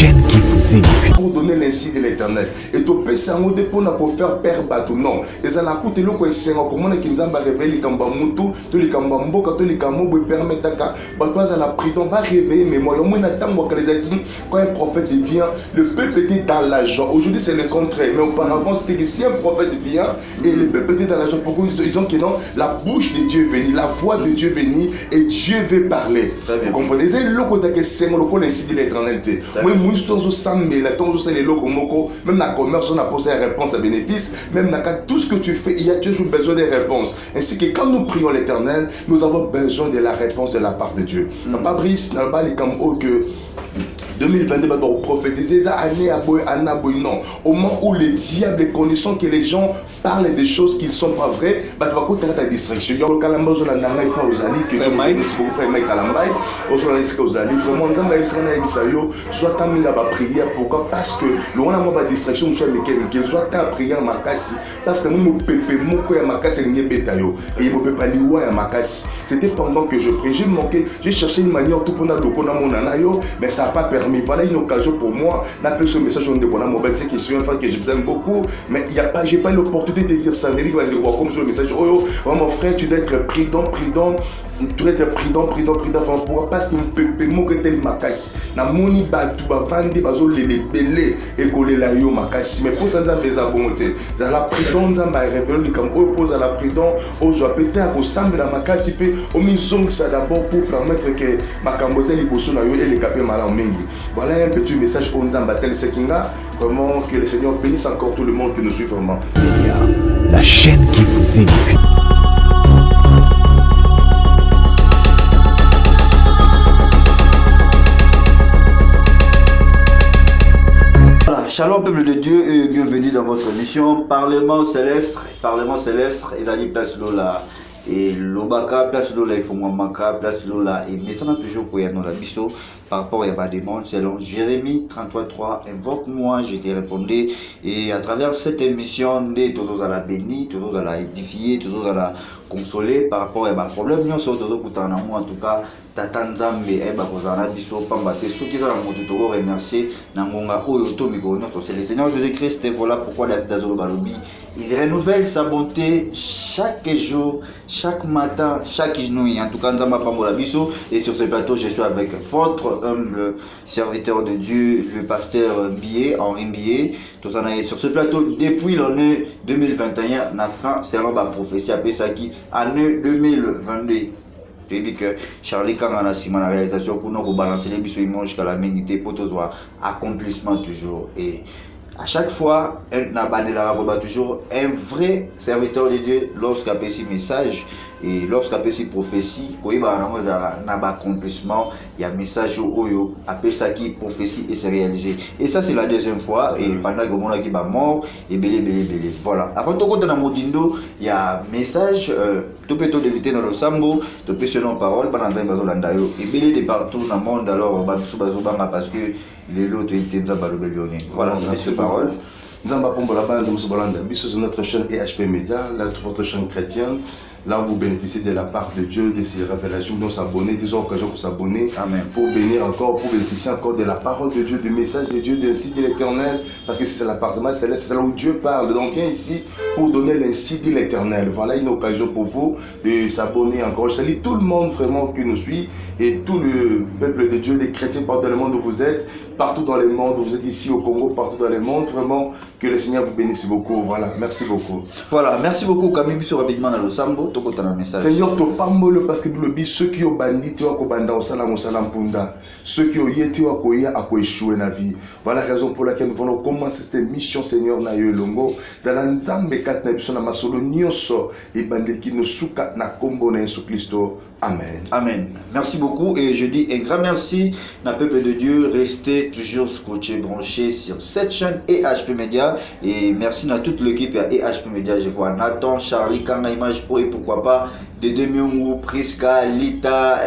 chaîne qui vous édifie. Pour donner l'insigne de l'éternel. Et tu peux s'en pour faire perdre bateau. Non. Et ça n'a coûté le quoi c'est comment on qui nous a révélé les Kambamoutou, tous les Kambambo, tous les Kambo, permettent à Batoise à la prison, va réveiller, mais moi, au moins, quand un prophète vient, le peuple était dans la joie. Aujourd'hui, c'est le contraire. Mais auparavant, c'était que si un prophète vient et le peuple était dans la joie, pourquoi ils ont que non, la bouche de Dieu venue, la voix de Dieu venue et Dieu veut parler. Vous comprenez? C'est le côté que c'est le côté de l'éternalité. Moi, moi, je suis samedi, la temps où c'est les locaux, même dans le commerce, on a posé une réponse à bénéfice. Même dans tout ce que tu fais, il y a toujours besoin des réponses. Ainsi que quand nous prions l'éternel, nous avons besoin de la réponse de la part de Dieu. Pas Brice, n'a pas les comme que 2022 va prophétiser ça année à boy non au moment où le diable est connaissant que les gens parlent des choses qui ne sont pas vraies bah tu vas côté ta distraction yo kalamba zo na ngai pas aux ali que si vous frère Mike kalamba aux ali aux ali vraiment nzamba ibisana ibisayo soit ta minga ba prière pourquoi parce que le on a moi ba distraction soit que soit ta prière makasi parce que nous pepe moko ya makasi ngé betayo et il peut pas liwa ya makasi c'était pendant que je priais j'ai cherché une manière tout pour na dokona monana yo mais ça n'a pas permis. Voilà une occasion pour moi d'appeler ce message on dévoile mon bête c'est que je suis un fan que je vous aime beaucoup mais il y a pas j'ai pas l'opportunité de dire ça Nelly va dire comme sur le message oh mon frère tu dois être prudent tu dois être prudent pourquoi parce que peut moquer tel makasi na moni ba tu ba vendre bazo les belé et coller la yo makasi mais pour ça ça mes abontés ça la prudence ça va révéler comme oppose à la prudence aux joie peut-être au semble la makasi pe au misong ça d'abord pour permettre que makamboze liboso na yo et les capé mal en mingi. Voilà un petit message au Nzambatel Sekinga. Vraiment que le Seigneur bénisse encore tout le monde qui nous suit vraiment. Média, la chaîne qui vous édifie. Voilà, shalom peuple de Dieu et bienvenue dans votre émission Parlement Céleste. Parlement Céleste, ils allaient place là. Et l'obaka place là il faut maka place là et mais ça n'a toujours quoi dans la biso par rapport à des demandes selon Jérémie 33:3 invoque-moi je t'ai répondu et à travers cette émission des tous à la béni tous à la édifier tous à la consoler par rapport à problème nous sommes tous en tout cas tata nzambe eba kozana biso pamba te soki za moto to remercier na ngonga oyo to miko notre c'est le Seigneur Jésus-Christ et voilà pourquoi David Azolo Balobi il renouvelle sa bonté chaque jour chaque matin chaque nuit en tout cas nzamba pambola biso et sur ce plateau je suis avec votre humble serviteur de Dieu le pasteur Billet Henri Billet tous en sur ce plateau depuis l'année 2021 na fin selon la prophétie appelée ça qui année 2022. Je dis que Charlie Kanga na sima la réalisation pour nous balancer les bisous immondes jusqu'à la ménité pour tous voir accomplissement toujours et à chaque fois toujours un vrai serviteur de Dieu lorsqu'il a ce message et lorsqu'il a ce prophétie quand il a accomplissement il y a un message oyo appelle ça qui prophétie et c'est réalisé et ça c'est la deuxième fois et pendant que mon qui va mort et belé voilà avant tout dans modindo il y a un message tout peut d'éviter dans le sambo tout peut selon parole pendant que bazolanda yo et belé de partout dans le monde alors bazobanga parce que les lots étaient voilà merci parole Nzamba Pombola Banda Musubalanda Biso sur notre chaîne EHP Média, votre chaîne chrétienne. Là, vous bénéficiez de la part de Dieu, de ses révélations, de s'abonner, des occasions pour s'abonner, pour bénir encore, pour bénéficier encore de la parole de Dieu, du message de Dieu, d'insigne de l'éternel, parce que c'est l'appartement céleste, c'est là où Dieu parle. Donc, viens ici pour donner l'insigne de l'éternel. Voilà une occasion pour vous de s'abonner encore. Je salue tout le monde vraiment qui nous suit et tout le peuple de Dieu, les chrétiens partout dans le monde où vous êtes, partout dans le monde, vous êtes ici au Congo, partout dans le monde, vraiment que le Seigneur vous bénisse beaucoup. Voilà, merci beaucoup. Voilà, merci beaucoup Camille Bisso rapidement dans le Sambo. Seigneur, tu parles parce que ceux qui ont bandit, tu as bandit au salam punda. Ceux qui ont yéti, tu as échoué na vie. Voilà la raison pour laquelle nous allons commencer cette mission, Seigneur, na yo longo. Zalanzambe kat na biso na masolo nyonso et bandit qui nous souka na kombo na Yesu Christo. Amen. Amen. Merci beaucoup et je dis un grand merci à peuple de Dieu. Restez toujours scotché, branché sur cette chaîne EHP Média et merci à toute l'équipe à EHP Média. Je vois Nathan, Charlie, Kanga Image Pro et pourquoi pas Dédé Myungu, Priska, Lita,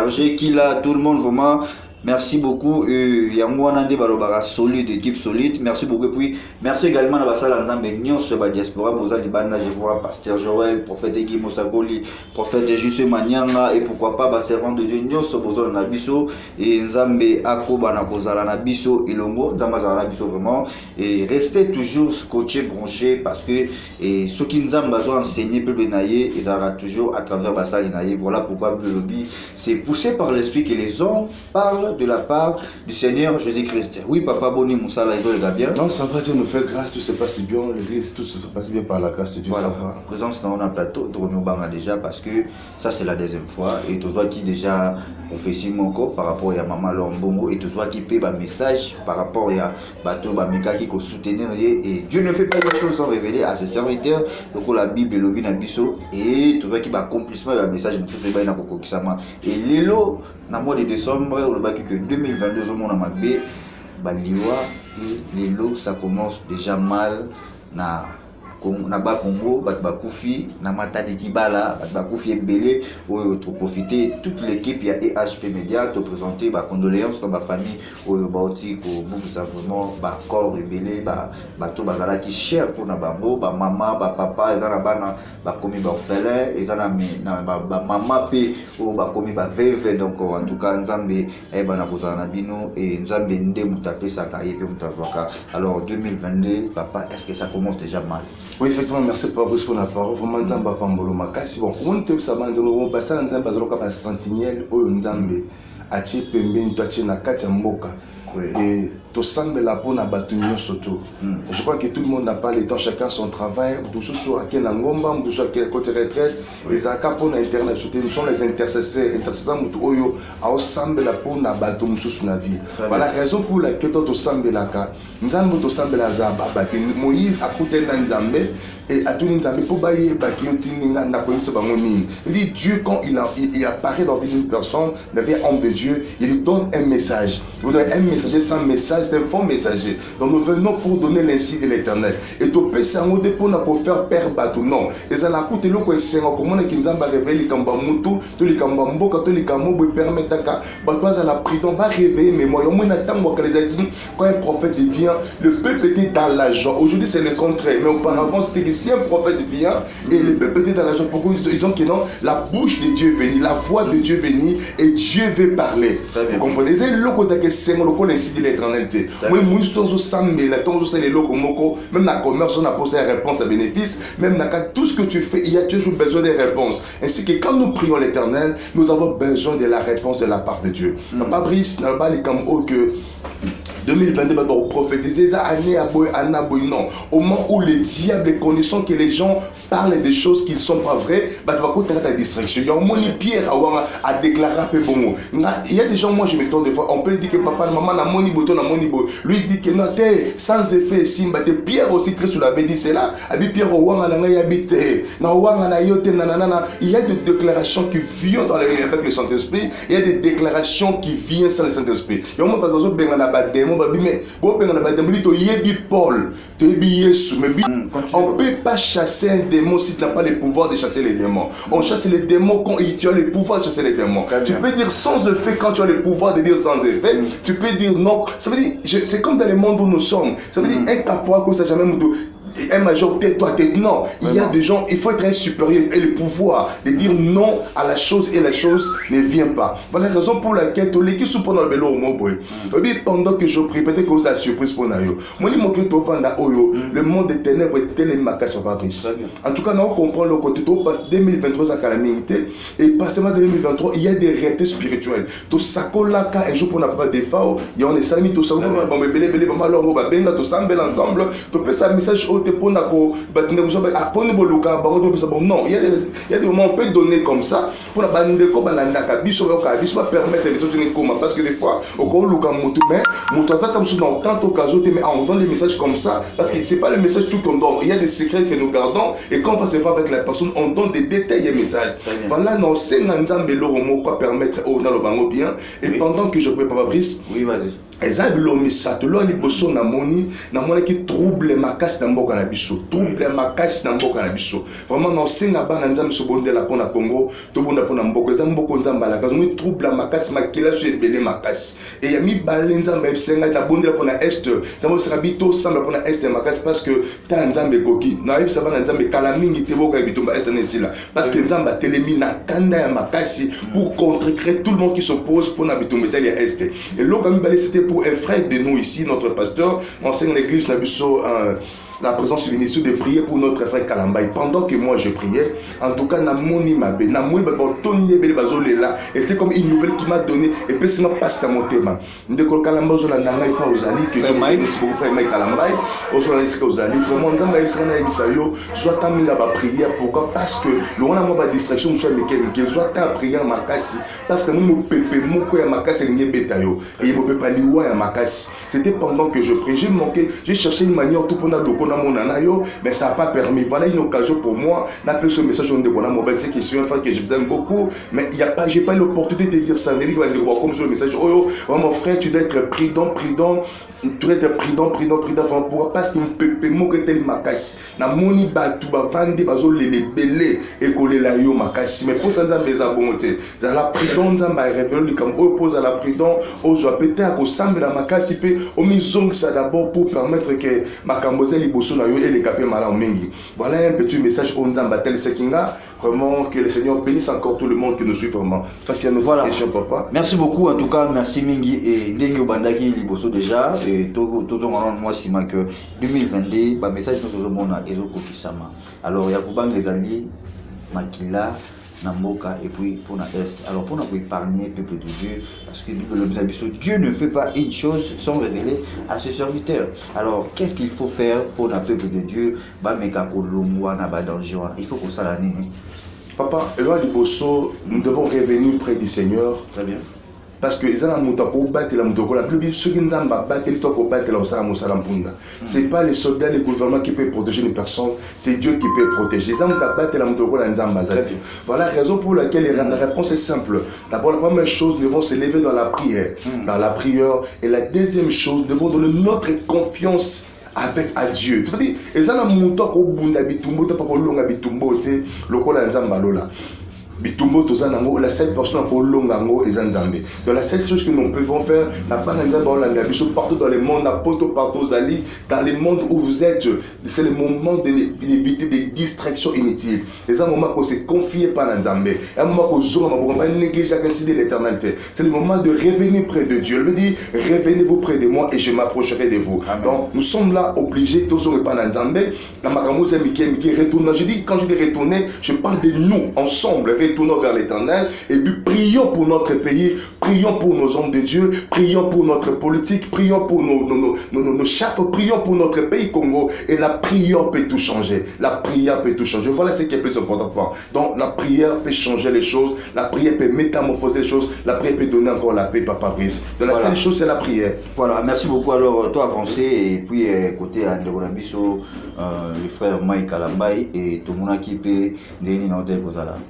RG Kila, tout le monde vraiment. Merci beaucoup. Yangouanande Balobara, solide, équipe solide. Merci beaucoup. Et puis, merci également à Bassala Nzambe Nyon sur la diaspora. Boza Libana, je vois Pasteur Joël, prophète Guy Mosakoli, prophète Juste Manianga, et pourquoi pas, servant de Dieu Nyon sur Bozo Nabiso, et Nzambe Ako Banakozala Nabiso, Ilongo, Nzamazala Nabiso vraiment. Et restez toujours scotché, branché, parce que ce qui Nzambe a enseigné, Peuple Naye, ils aura toujours à travers Bassali Naye. Voilà pourquoi le lobby, c'est poussé par l'esprit que les hommes parlent de la part du Seigneur Jésus-Christ. Oui, Papa Boni Moussa, là, il va bien. Non, ça va, Dieu nous fait grâce, tout se passe bien, l'église, tout se passe bien par la grâce de Dieu, voilà. Ça va. Présence dans un plateau de Romeo Banga déjà, parce que ça c'est la deuxième fois, et tu vois qui déjà confessé mon corps par rapport à Maman Lombongo, et tu vois qui paie un message par rapport à Bateau Bamika qui peut soutenir, et Dieu ne fait pas les choses sans révéler à ses serviteurs, donc la Bible est lobby Nabiso, et tu vois qui va accomplissement le message, et l'élo, dans le mois de décembre, on va que 2022, au monde a mabé, Baliwa, et l'élo, ça commence déjà mal, na ba Congo, ba Koufi, na Matadi Kibala, ba Koufi Ebele, où tu profiter toute l'équipe, il y a EHP Media, te présenter ba condoléances dans ma famille, où ba oti ko beaucoup ça vraiment ba corps Ebele, ba to bazala qui cher pour na bango, ba maman, ba papa, ezana bana ba komi ba orphelin, ezana na ba maman pe ou ba komi ba veuve, donc en tout cas Nzambe e bana kozana bino et Nzambe nde mutape sa ka yepe mutazwaka. Alors 2022, papa, est-ce que ça commence déjà mal? Oui, effectivement, merci pour la parole. Vraiment, Nzamba Pambolo Makasi. Bon, on te savoir, on passe à Nzamba Zaloka sentinelle, ou Nzambe, Ache Pembe, Ntoache Nakati Mboka. Et tout semble la bonne abattement surtout. Je crois que tout le monde n'a pas le temps, chacun son travail. Tout ce soit à quel angomba, tout ce soit à quel côté retraite. Les accords pour l'internet, nous sommes les intercesseurs. Intercesseurs, nous semble la bonne abattement sur la vie. Voilà la raison pour laquelle tout semble la cas. Nous avons tout semble la zaba. Moïse a coûté Nzambe et a tout Nzambe pour bailler Bakiotinga n'a pas eu ce bamoni. Il dit Dieu, quand il apparaît dans une personne, devient homme de Dieu, il lui donne un message. Il donne un messager sans message. C'est un faux messager. Donc nous venons pour donner l'insigne de l'éternel. Et tu peux s'en pour nous faire perdre bateau. Non. Et ça n'a coûté le quoi c'est comment les Kinzamba réveillent les Kambamutu, tous les Kambambo, tous les Kambo permettent à Batoise à la prison, va réveiller, mais moi, au moins, quand un prophète vient, le peuple était dans la joie. Aujourd'hui, c'est le contraire. Mais auparavant, c'était que si un prophète vient et le peuple était dans la joie, pourquoi ils ont que non, la bouche de Dieu venue, la voix de Dieu venue et Dieu veut parler. Vous comprenez? C'est le côté que c'est le l'insigne de l'éternel. Moi, même dans le commerce, on a posé une réponse à bénéfice. Même dans tout ce que tu fais, il y a toujours besoin des réponses. Ainsi que quand nous prions l'éternel, nous avons besoin de la réponse de la part de Dieu. Pas Brice, pas les camos que 2022 va prophétiser ça année à boy non. Au moment où le diable est connaissant que les gens parlent des choses qui ne sont pas vraies, bah tu vas côté la distraction. Il y a un moni Pierre à déclarer un peu bon. Il y a des gens, moi je me tourne des fois, on peut dire que papa, maman na moni boton na moni bo. Lui il dit que non t'es sans effet simba te Pierre aussi Christ l'avait dit c'est là. Abi Pierre wanga na ngai habite. Na wanga na yote nanana. Il y a des déclarations qui viennent dans avec le Saint-Esprit, il y a des déclarations qui viennent sans le Saint-Esprit. Il y a un moment par exemple ben na ba démon mais Paul, on ne peut pas chasser un démon si tu n'as pas le pouvoir de chasser les démons. On chasse les démons quand tu as le pouvoir de chasser les démons. Tu peux dire sans effet quand tu as le pouvoir de dire sans effet. Tu peux dire non. Ça veut dire, c'est comme dans le monde où nous sommes. Ça veut dire un caporal comme ça, jamais un major, toi, non. Il y a des gens, il faut être un supérieur et le pouvoir de dire non à la chose et la chose ne vient pas. Voilà la raison pour laquelle tu l'équipe sous pendant le vélo au mot. Pendant que je prie, peut-être que vous avez surprise pour nous. Moi, je montre le monde des ténèbres est tellement casse par Brice. En tout cas, nous comprenons le côté de 2023 à calamité et passement 2023, il y a des réalités spirituelles. Tout ça, un jour pour n'a pas de défaut, il y a des salmis, tout ça, bon, bébé, tout ça, ensemble, tu peux ça message au non, il y a des moments on peut donner comme ça pour la bande de permettre parce que des fois mais on donne des messages comme ça parce que c'est pas le message tout qu'on donne, il y a des secrets que nous gardons et quand on va se voir avec la personne on donne des détails et messages. Voilà, non, c'est Nzambe Loromo quoi permettre au dans le bango bien et pendant que je prépare Brice, oui, vas-y. eza bilomi satolo liboso na moni ki trouble makasi na mboka na biso, trouble makasi na mboka na biso. Vraiment non singa bana nzambe so bondela pona Congo, to bonda pona mboka za mboko nzamba la kazo ni trouble makasi makila so ebele makasi. Et ya mi bale nzambe senga na bondela pona est, nzambe sera bito samba pona est makasi parce que ta nzambe koki. Na yebisa bana nzambe kala mingi te boka bitumba est na sila parce que nzamba telemi na kanda ya makasi pour contrer tout le monde qui s'oppose pona bitumba ya est. Et l'autre mi bale c'était pour un frère de nous ici, notre pasteur, enseigne l'église Nabusso, la présence ministre de prier pour notre frère Kalambay. Pendant que moi je priais, en tout cas, Namoni Mabe, Namoui Tony Bazolela, était comme une nouvelle qui m'a donné, et puis c'est passe à mon thème. Ndeko Kalambay, on a n'angai pas aux alliés, que mon frère Mike Kalambay, aux alliés, vraiment, on a eu soit ta minga ba prière, pourquoi? Parce que l'on a ma distraction, soit mécanique, soit ta prière makasi, parce que nous, pépé, moko ya makasi, et il ne peut pas lier à makasi. C'était pendant que je priais, j'ai manqué, j'ai cherché une manière tout pour nous. Mais ça n'a pas permis. Voilà une occasion pour moi d'appeler ce message on c'est que je suis un frère que je vous aime beaucoup, mais j'ai pas l'opportunité de dire ça. Il va dire comme sur le message, oh mon frère, tu dois être prudent, tu dois être prudent, pourquoi? Parce que peut moquer tel makasi na moni batu ba vandi bazo les belé et coller la yo makasi, mais pour ça mes abontés ça la prudent nzamba révèle comme oppose à la prudent aux peut-être au sambe la makasi pe au misong ça d'abord pour permettre que makamboze liboso na yo et les capé mala mingi. Voilà un petit message au nzamba tel sekinga. Vraiment que le Seigneur bénisse encore tout le monde qui nous suit vraiment. Face à notre question, papa. Merci beaucoup, en tout cas, merci Mingi et Ndenge Bandaki Liboso déjà. Et tout le monde, moi, c'est que 2022, le message de tout le monde est au Kofisama. Alors, il y a beaucoup les alliés, Makila, Namboka et puis pour la Est. Alors, pour nous épargner le peuple de Dieu, parce que Dieu ne fait pas une chose sans révéler à ses serviteurs. Alors, qu'est-ce qu'il faut faire pour le peuple de Dieu? Il faut qu'on s'en aille. Papa, nous devons revenir près du Seigneur. Très bien. Parce que c'est pas les soldats, les gouvernements qui peuvent protéger une personne, c'est Dieu qui peut protéger. Voilà la raison pour laquelle la réponse est simple. D'abord, la première chose, nous devons se lever dans la prière. Dans la prière. Et la deuxième chose, nous devons donner notre confiance avec à Dieu. Tu veux dire, Bitumbo tozanango, la seule personne pour longango et zanzambe. Donc la seule chose que nous pouvons faire, la partout dans le monde, partout dans le monde où vous êtes, c'est le moment d'éviter des distractions inutiles. C'est un moment où se confier par l'Anzambe. Un moment où on va négliger l'éternalité. C'est le moment de revenir près de Dieu. Il me dit, revenez-vous près de moi et je m'approcherai de vous. Amen. Donc nous sommes là obligés, tous on par l'Anzambe. Je dis, quand je dis retourner, je parle de nous ensemble. Retournons vers l'Éternel et puis prions pour notre pays, prions pour nos hommes de Dieu, prions pour notre politique, prions pour nos chefs, prions pour notre pays Congo. Et la prière peut tout changer. La prière peut tout changer. Voilà ce qui est plus important. Donc la prière peut changer les choses, la prière peut métamorphoser les choses, la prière peut donner encore la paix, Papa Brice. Donc la seule chose, c'est la prière. Voilà, merci beaucoup. Alors, toi avancé et puis côté André Olabiso, le frère Mike Kalambay et tout le monde qui peut donner notre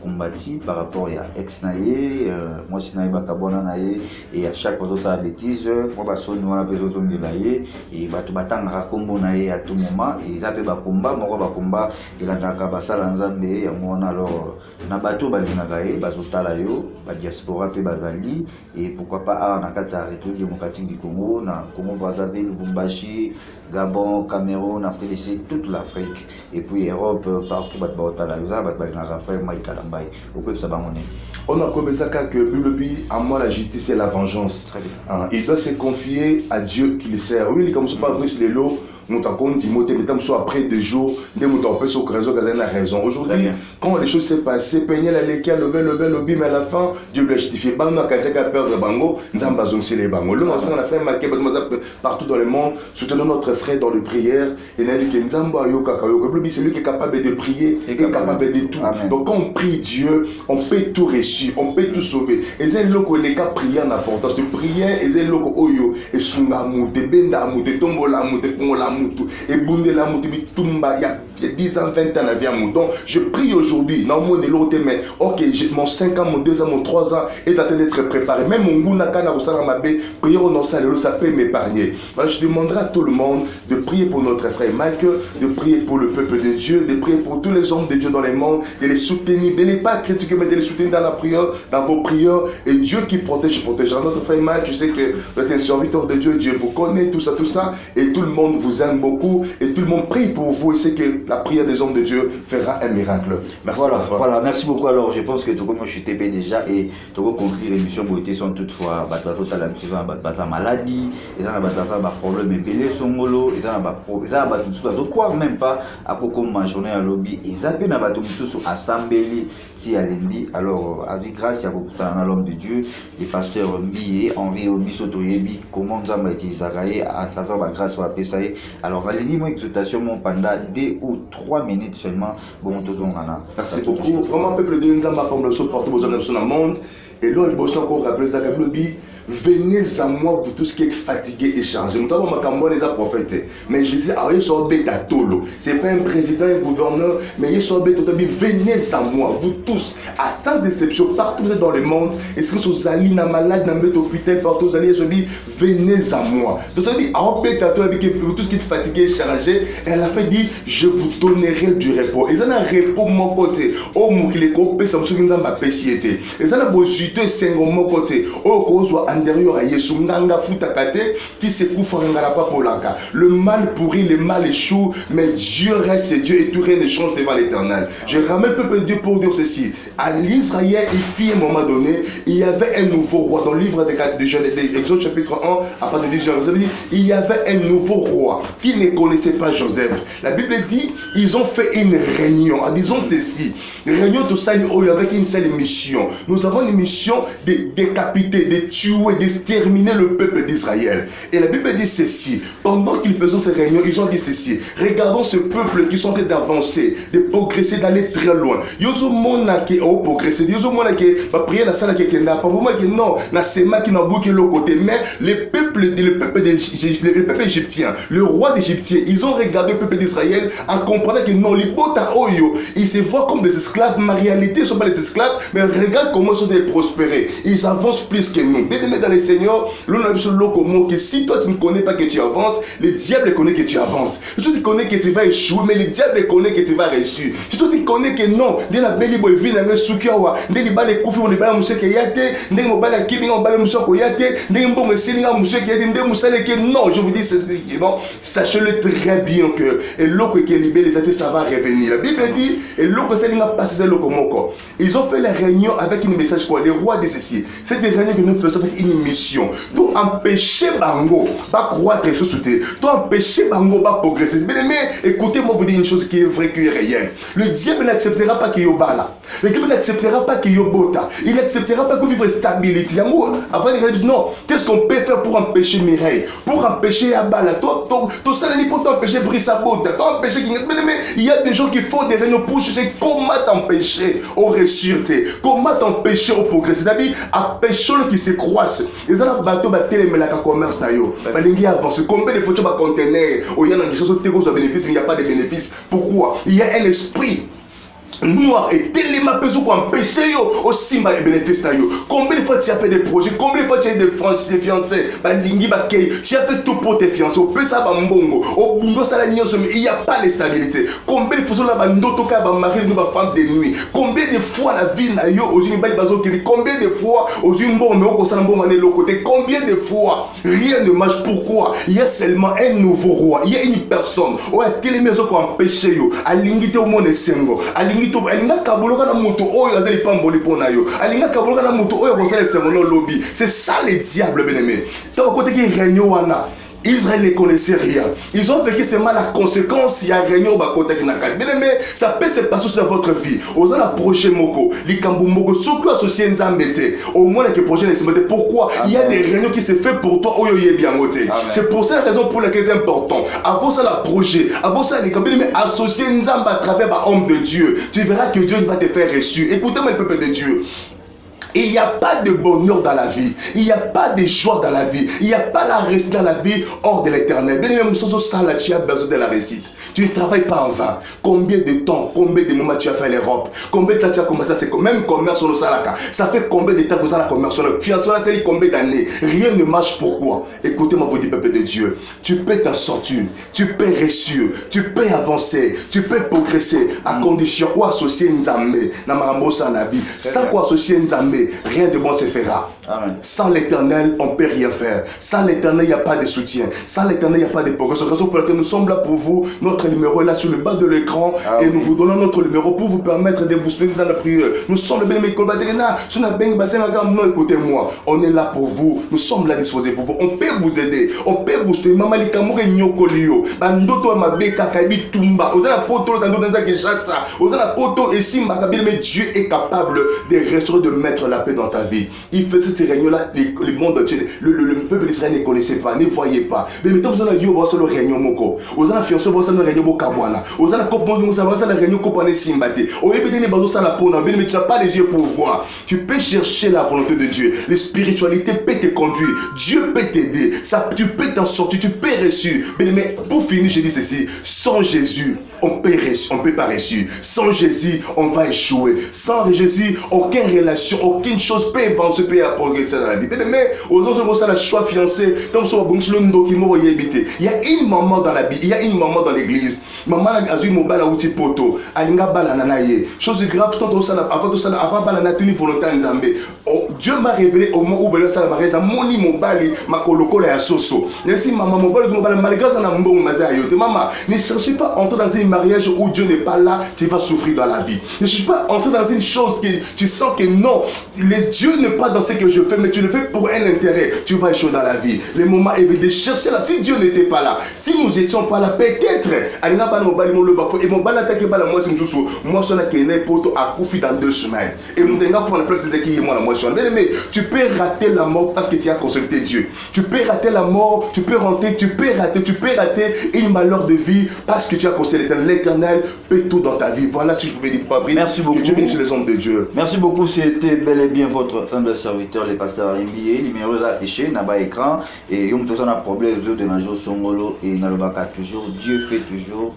combattre par rapport à ex-naïe, moi si naïe bakabona naïe et à chaque fois ça bêtise, moi baso nous on a besoin de naïe et batu batanga kombo naïe à tout moment et ça peut bakomba moi bakomba il a naka basala nzambe ya mona alors na bato balingakaye bazotala yo ba diaspora pe bazali et pourquoi pas na kati ya République démocratique du Congo na Congo Brazzaville, Lubumbashi, Gabon, Cameroun, Afrique du Sud, toute l'Afrique et puis Europe partout bat batala yo ça bat balingaka frère Mike Kalambay. On a comme ça que Bible à moi la justice et la vengeance. Très bien. Il doit se confier à Dieu qui le sert. Oui, comme ça, pas Brice les lots. Nous t'avons dit, après 2 jours, nous avons raison. Aujourd'hui, quand les choses s'est passées, peigner la léquia, le lobby, mais à la fin, Dieu l'a justifié. Bango, quand il y a perdre Bango, nous avons besoin de les Bango. Là, on a fait marquer partout dans le monde, soutenons notre frère dans les prières. Et nous avons dit que c'est lui qui est capable de prier et capable de tout. Amen. Donc, quand on prie Dieu, on peut tout reçu, on peut tout sauver. Et c'est là que les cas prière d'importance. De prière, et c'est là que Oyo, et Sunga Moute, Benda Moute, Tombola Moute, Fongola. Et Bundela Muti Tumba, il y a 10 ans, 20 ans, la vie à mouton. Je prie aujourd'hui, dans le monde de l'autre, mais ok, j'ai mon 5 ans, mon 2 ans, mon 3 ans est en train d'être préparé. Même mon gounaka, prière au nom de ça peut m'épargner. Voilà, je demanderai à tout le monde de prier pour notre frère Mike, de prier pour le peuple de Dieu, de prier pour tous les hommes de Dieu dans les mondes, de les soutenir, de ne les pas critiquer, mais de les soutenir dans la prière, dans vos prières. Et Dieu qui protège, protégera notre frère Mike. Je sais que vous êtes un serviteur de Dieu, Dieu vous connaît, tout ça, et tout le monde vous aime beaucoup, et tout le monde prie pour vous, et c'est que la prière des hommes de Dieu fera un miracle. Merci. Voilà, merci beaucoup. Alors, je pense que tout comme je suis TP déjà, et tout comme conclure l'émission, beauté sont toutefois, la maladie, ils ont un problème, et belé son molo, ils ont un quoi même pas, à quoi ma journée à lobby, ils appellent à bateau sur assemblée, si à l'ennemi. Alors, avec grâce, il y a beaucoup l'homme de Dieu, les pasteurs Mbi et Henri Obi Sotoyebi, comment nous avons été à travers la grâce ou à Pessaï. Alors, allez-y, moi, exhortation, pendant 2 ou 3 minutes seulement, bon, tous on en a. Merci beaucoup. Vraiment, peuple de Nzamba, comme le saut partout dans le monde. Et là, il bosse encore rappeler ça, venez à moi, vous tous qui êtes fatigués et chargés. Nous avons ma les a prophètes. Mais je disais, ah, il sont bêtes à Tolo. C'est pas un président, un gouverneur, mais ils sont bêtes à Tolo. Venez à moi, vous tous, à sans déception, partout dans le monde. Et si vous allez dans malade, dans l'hôpital, partout, vous allez, venez à moi. Donc ça dit, ah, bêtes à Tolo, vous tous qui êtes fatigués et chargés. Et à la fin, dit, je vous donnerai du repos. Et ça, un repos de mon côté. Oh, mon qui les copains, ça me souvient de ma péciété. Et ça, c'est mon côté. Oh, antérieur à Yesu Nganga Futakate qui se pas pour l'anka. Le mal pourrit, le mal échoue, mais Dieu reste Dieu et tout rien ne change devant l'éternel. Je ramène le peuple de Dieu pour dire ceci. À l'Israël, il fit à un moment donné, il y avait un nouveau roi. Dans le livre de Genèse, Exode chapitre 1, à partir de 10 ans, il y avait un nouveau roi qui ne connaissait pas Joseph. La Bible dit, ils ont fait une réunion en disant ceci. Réunion de salut avec une seule mission. Nous avons une mission de décapiter, de tuer, d'exterminer le peuple d'Israël. Et la Bible dit ceci. Pendant qu'ils faisaient ces réunions, ils ont dit ceci. Regardons ce peuple qui sont en train d'avancer, de progresser, d'aller très loin. Ils ont progressé. Ils ont prié la salle qui n'a pas moment que non, na sema qui n'a bouqué l'autre côté. Mais le peuple égyptien, le roi d'Égyptien, ils ont regardé le peuple d'Israël en comprenant que non, les potes Oyo, ils se voient comme des esclaves, mais en réalité, ils ne sont pas des esclaves, mais regarde comment ils sont prospérés. Ils avancent plus que nous. Dans les seigneurs, l'on a que si toi tu ne connais pas que tu avances, le diable connaît que tu avances. Si toi tu connais que tu vas échouer, mais le diable connaît que tu vas réussir. Si toi tu connais que non, dès la belle boy vie dans le soukiawa, dès les balles couffes on les balles monsieur qui yate, dès les balles qui on balles monsieur qui yate, dès les bon monsieur qui yate, dès monsieur que non, je vous dis c'est non, sachez-le très bien que et l'autre qui est libéré les athées ça va revenir. La Bible dit et l'autre c'est n'a pas c'est l'autre moko. Ils ont fait la réunion avec une message quoi, les rois de ceci. C'était réunion que nous faisons avec une mission. Donc empêcher Bango pas croire quelque chose. Donc empêcher Bango pas progresser. Mais écoutez-moi vous dire une chose qui est vraie, qui est réelle. Le diable n'acceptera pas qu'il y ait bala. Le diable n'acceptera pas qu'il y ait bota. Il n'acceptera pas que vous vivez stabilité. Avant de dire non, qu'est-ce qu'on peut faire pour empêcher Mireille, pour empêcher Abala, tout ça n'est pas pour empêcher Brissa Bota, pour empêcher qui. Mais il y a des gens qui font des réunions pour chercher comment t'empêcher au réussir, comment t'empêcher au progresser. C'est-à-dire empêcher le qui se croise. Ils ont un bateau battu mais la commerce na yo. Balingi avance. Combien de fois tu vas contenir? Il y a quelque chose de bénéfice, il n'y a pas de bénéfice. Pourquoi? Il y a un esprit noir et tellement pesant pour empêcher au simba les bénéfices na yo. Combien de fois tu as fait des projets, combien de fois tu as des fiancés, balingi bakei, tu as fait tout pour tes fiancés, au pesa bambongo, au bundo sala nyonso mais il n'y a pas de stabilité. Combien de fois la bandoto ka ba mari nous ba femme de nuit. Combien de fois la vie na yo aux une bali bazo kiri, combien de fois aux une bon mais au sala bon mané l'autre côté, combien de fois rien ne marche. Pourquoi? Il y a seulement un nouveau roi, il y a une personne au a télé maison pour empêcher yo, a lingité au monde sengo, a alinga kaboloka na moto oyo azali pamboli pona yo alinga kaboloka na moto oyo kozala semono lobby. C'est ça le diable bien-aimé. Tant côté qui règne wana Israël ne connaissait rien. Ils ont vécu seulement la conséquence. Il y a réunion au côté qui n'a pas. Mais ça peut se passer sur votre vie. Aux la projet moko, les kambou moko, ceux qui associés n'zambete. Au moins les projets ne se mettent. Pourquoi? Il y a des réunions qui se fait pour toi. Oh yo bien moté. C'est pour ça la raison pour laquelle c'est important. Avant ça la projet, avant ça les kambou mais associés n'zamba à travers un homme de Dieu. Tu verras que Dieu va te faire reçu. Écoutez-moi le peuple de Dieu. Il n'y a pas de bonheur dans la vie. Il n'y a pas de joie dans la vie. Il n'y a pas la réussite dans la vie hors de l'éternel. Bien même ça, là, tu as besoin de la réussite. Tu ne travailles pas en vain. Combien de temps, combien de moments tu as fait l'Europe? Combien de temps tu as commencé à faire même commerce sur le Salaka? Ça fait combien de temps que vous avez la commerce sur le fiancé? C'est combien d'années? Rien ne marche. Pourquoi? Écoutez-moi, vous dites, peuple de Dieu. Tu peux t'en sortir. Tu peux réussir. Tu peux avancer. Tu peux progresser à condition ou associer Nzambe dans ma vie. Sans quoi associer Nzambe, rien de bon se fera. Amen. Sans l'éternel, on ne peut rien faire. Sans l'éternel, il n'y a pas de soutien. Sans l'éternel, il n'y a pas de progrès. C'est la raison pour laquelle nous sommes là pour vous. Notre numéro est là sur le bas de l'écran. Et nous vous donnons notre numéro pour vous permettre de vous soutenir dans la prière. Nous sommes le bien-aimé Kolbaderena. Écoutez-moi, on est là pour vous. Nous sommes là disposés pour vous. On peut vous aider. On peut vous soutenir. Maman Likamoure Nyokolio. Bandoto Mabeka Kabi Tumba. Vous avez la poto, vous avez la poto et si mais Dieu est capable de restaurer, de mettre la paix dans ta vie. Il fait cette réunion-là, le monde entier, le peuple d'Israël ne connaissait pas, ne voyait pas. Mais maintenant, vous avez le réunion Moko. Vous avez fiancé, vous avez le réunion Kabwana. Vous avez la réunion Kopane Simbate. Au lieu de dire, ça la peau, mais tu n'as pas les yeux pour voir. Tu peux chercher la volonté de Dieu. La spiritualité peut te conduire. Dieu peut t'aider. Tu peux t'en sortir, tu peux réussir. Mais pour finir, je dis ceci, sans Jésus, on ne peut pas réussir. Sans Jésus, on va échouer. Sans Jésus, aucune relation, aucune chose peut avancer, peut progresser dans la vie. Mais aujourd'hui, on a le choix fiancé. Il y a une maman dans la Bible, il y a une maman dans l'église. Maman a eu mon bal à outil poto. Alinga balananaye. Chose grave, tant avant balana tenu volontaire Nzambe. Dieu m'a révélé au moment où Bela Salabaré dans mon imobali, ma coloko la soso. Merci maman, mon bal, malgré ça, maman, ne cherchez pas à entrer dans un mariage où Dieu n'est pas là, tu vas souffrir dans la vie. Ne cherche pas à entrer dans une chose que tu sens que non, Dieu n'est pas dans ce que je fais, mais tu le fais pour un intérêt. Tu vas échouer dans la vie. Le moment est de chercher là. Si Dieu n'était pas là, si nous n'étions pas là, peut-être, et mon bal attaque pas la moitié, moi, je suis né pour à Koufi dans 2 semaines. Et mon dingue pour la place des équipes, moi, la moitié. Mais tu peux rater la mort parce que tu as consulté Dieu. Tu peux rater la mort, tu peux rater une malheur de vie parce que tu as consulté l'éternel, peut tout dans ta vie. Voilà si je pouvais dire, Fabrice. Merci beaucoup. Que Dieu bénisse les hommes de Dieu. Merci beaucoup. C'était bel et bien votre humble serviteur, le pasteur MBA. Numéro affiché, n'a pas écran. Et on a un problème de Najo Songolo et Nalobaka toujours. Dieu fait toujours.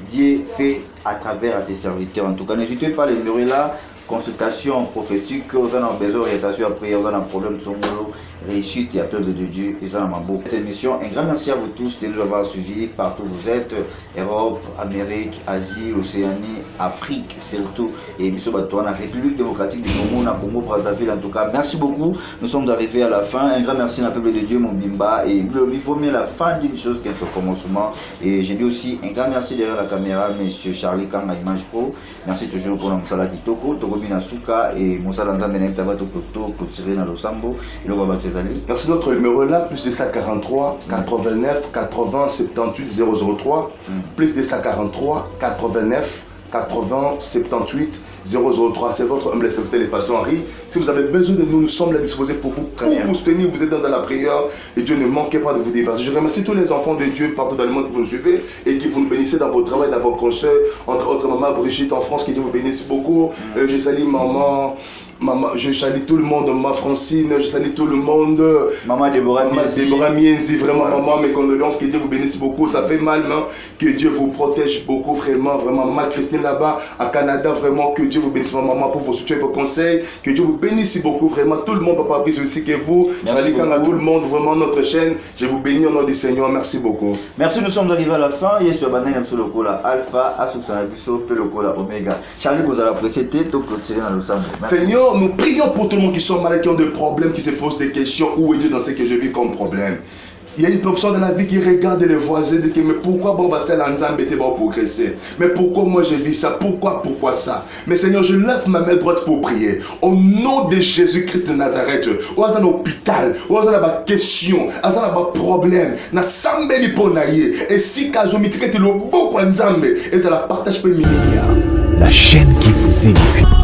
Dieu fait à travers ses serviteurs. En tout cas, n'hésitez pas, le numéro est là. Consultation prophétique, vous avez besoin d'orientation après, vous avez un problème sur le réussite et appel de Dieu, et ça m'a beaucoup. Cette émission, un grand merci à vous tous de nous avoir suivis partout où vous êtes, Europe, Amérique, Asie, Océanie, Afrique surtout, et bien la République démocratique du Congo, na Congo, Brazzaville en tout cas. Merci beaucoup, nous sommes arrivés à la fin. Un grand merci à la peuple de Dieu, mon Bimba, et il faut mieux la fin d'une chose qu'un seul commencement. Et j'ai dit aussi un grand merci derrière la caméra, monsieur Charlie Kanga Image Pro. Merci toujours pour notre Moussala Kitoko, Nasuka et Moussala Nzambe Tabato Koto, Kotiré na Losambo, et le Baba Tsezali. Merci, notre numéro là, plus de 143 89 80 78 003, plus de 143 89 80 78 003. C'est votre humble serviteur, le pasteur Henri. Si vous avez besoin de nous, nous sommes là disposés pour vous soutenir, vous aider dans la prière. Et Dieu ne manquez pas de vous dépasser. Je remercie tous les enfants de Dieu partout dans le monde qui vous nous suivez et qui vous nous bénissez dans votre travail, dans vos conseils. Entre autres, maman Brigitte en France qui Dieu vous bénisse beaucoup. Je salue maman. Je salue tout le monde, maman Francine, je salue tout le monde. Maman Déborah Mienzi, vraiment maman, mes condoléances, que Dieu vous bénisse beaucoup. Ça fait mal, hein? Que Dieu vous protège beaucoup, vraiment, maman Christine là-bas, à Canada, vraiment, que Dieu vous bénisse, maman, pour vos soutiens et vos conseils. Que Dieu vous bénisse beaucoup, vraiment, tout le monde, papa Brice aussi que vous. Salut à tout le monde, vraiment, notre chaîne. Je vous bénis au nom du Seigneur, merci beaucoup. Merci, nous sommes arrivés à la fin. Yesu Abandane Yamso Lokola Alpha, Asuksanabiso, Pelokola Omega. Charlie, vous allez apprécier, tout clôturer dans le sang. Seigneur, nous prions pour tout le monde qui sont malades, qui ont des problèmes, qui se posent des questions. Où est Dieu dans ce que je vis comme problème? Il y a une personne dans la vie qui regarde les voisins et dit mais pourquoi bon c'est l'ensemble était bon progresser? Mais pourquoi moi je vis ça? Pourquoi ça? Mais Seigneur, je lève ma main droite pour prier. Au nom de Jésus-Christ de Nazareth, au hasard l'hôpital, au hasard la question, au hasard la problème, na sambe li ponaye et si kazo mitikete lo beaucoup nzambe et ça la partage pe La chaîne qui vous édifie.